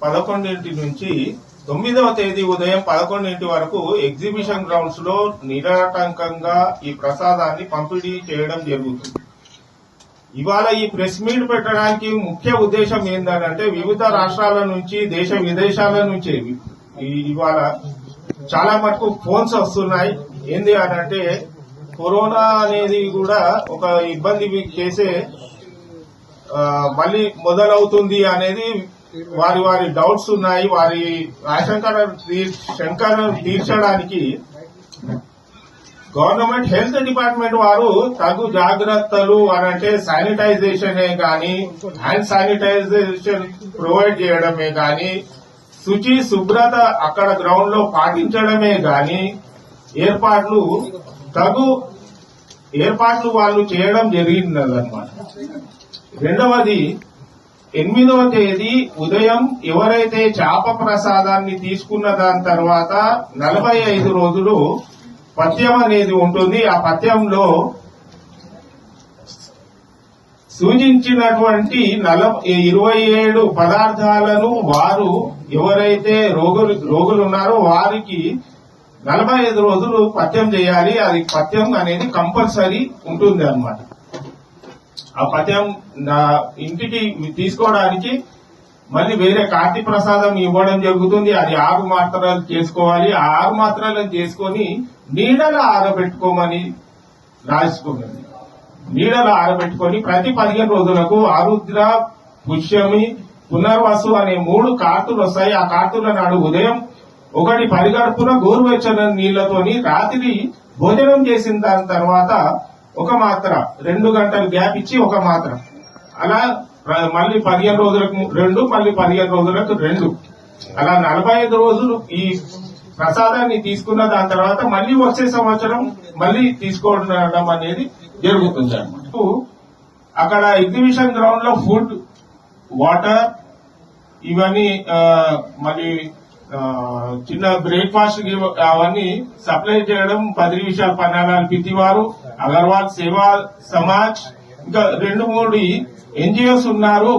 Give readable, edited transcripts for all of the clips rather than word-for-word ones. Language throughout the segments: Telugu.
11 నుంచి 9వ తేదీ ఉదయం 11 వరకు ఎగ్జిబిషన్ గ్రౌండ్స్ లో నిరాటంకంగా ఈ ప్రసాదాన్ని పంపిణీ చేయడం జరుగుతుంది. ఇవాళ ఈ ప్రెస్ మీట్ పెట్టడానికి ముఖ్య ఉద్దేశం ఏంటంటే వివిధ రాష్ట్రాల నుంచి దేశ విదేశాల నుంచి ఇవాళ చాలా మటుకు ఫోన్స్ వస్తున్నాయి. ఏంది అని అంటే కరోనా అనేది కూడా ఒక ఇబ్బంది చేసే మళ్ళీ మొదలవుతుంది అనేది వారి వారి డౌట్స్ ఉన్నాయి. వారి శంకరను తీర్చడానికి గవర్నమెంట్ హెల్త్ డిపార్ట్మెంట్ వారు తగు జాగ్రత్తలు అనంటే శానిటైజేషనే గాని హ్యాండ్ శానిటైజేషన్ ప్రొవైడ్ చేయడమే గాని శుచి శుభ్రత అక్కడ గ్రౌండ్ లో పాటించడమే గాని తగు ఏర్పాట్లు వాళ్ళు చేయడం జరిగిందన్నమాట. రెండవది 8వ తేదీ ఉదయం ఎవరైతే చాప ప్రసాదాన్ని తీసుకున్న దాని తర్వాత 45 రోజులు పథ్యం అనేది ఉంటుంది. ఆ పథ్యంలో సూచించినటువంటి 27 పదార్థాలను వారు ఎవరైతే రోగులు ఉన్నారో వారికి 45 రోజులు పథ్యం చేయాలి. అది పథ్యం అనేది కంపల్సరీ ఉంటుంది అన్నమాట. ఆ పథ్యం ఇంటికి తీసుకోవడానికి మళ్ళీ వేరే కార్తీ ప్రసాదం ఇవ్వడం జరుగుతుంది. అది 6 మాత్రలు చేసుకోవాలి. ఆ 6 మాత్రలను చేసుకుని నీడలో ఆరబెట్టుకోమని రాసుకున్నది. నీడలో ఆరబెట్టుకుని ప్రతి 15 రోజులకు ఆరుద్ర, పుష్యమి, పునర్వసు అనే 3 కార్తులు వస్తాయి. ఆ కార్తుల నాడు ఉదయం ఒకటి పరిగడుపున గోరువెచ్చని నీళ్లతోని రాత్రి భోజనం చేసిన దాని తర్వాత ఒక మాత్ర 2 గంటలు గ్యాప్ ఇచ్చి ఒక మాత్ర అలా మళ్ళీ 15 రోజులకు 2 మళ్ళీ 15 రోజులకు 2 అలా 45 రోజులు ఈ ప్రసాదాన్ని తీసుకున్న దాని తర్వాత మళ్ళీ వచ్చే సంవత్సరం మళ్ళీ తీసుకోవడం అనేది జరుగుతుంది అన్నమాట. అక్కడ ఎగ్జిబిషన్ గ్రౌండ్ లో ఫుడ్, వాటర్ ఇవన్నీ మళ్ళీ చిన్న బ్రేక్ఫాస్ట్ అవన్నీ సప్లై చేయడం బద్రీ విశాల్ పన్నాగాల్ పితివారు, అగర్వాల్ సేవా సమాజ్ ఇంకా 2-3 ఎన్జిఓస్ ఉన్నారు.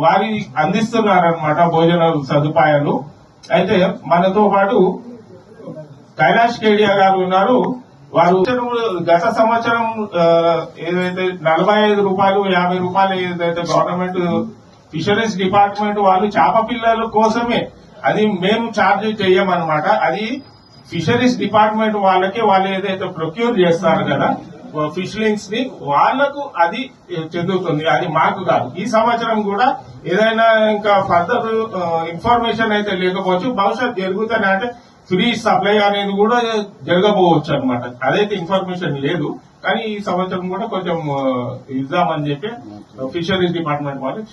వారి అందిస్తున్నారన్నమాట భోజన సదుపాయాలు. అయితే మనతో పాటు కైలాష్ కేడియా గారు ఉన్నారు. వారు గత సంవత్సరం ఏదైతే 45 రూపాయలు 50 రూపాయలు ఏదైతే గవర్నమెంట్ ఫిషరీస్ డిపార్ట్మెంట్ వాళ్ళు చేప పిల్లల కోసమే అది మేము ఛార్జ్ చేయమన్నమాట. అది ఫిషరీస్ డిపార్ట్మెంట్ వాళ్ళకి వాళ్ళు ఏదైతే ప్రొక్యూర్ చేస్తారు కదా ఫిష్లింగ్స్ ని వాళ్లకు అది చెందుతుంది. అది మాకు కాదు. ఈ సంవత్సరం కూడా ఏదైనా ఇంకా ఫర్దర్ ఇన్ఫర్మేషన్ అయితే లేకపోవచ్చు. భవిష్యత్ జరుగుతానే అంటే ఫ్రీ సప్లై అనేది కూడా జరగబోవచ్చు అనమాట. అదైతే ఇన్ఫర్మేషన్ లేదు. కానీ ఈ సంవత్సరం కూడా కొంచెం ఇద్దామని చెప్పి ఫిషరీస్ డిపార్ట్మెంట్ వాళ్ళు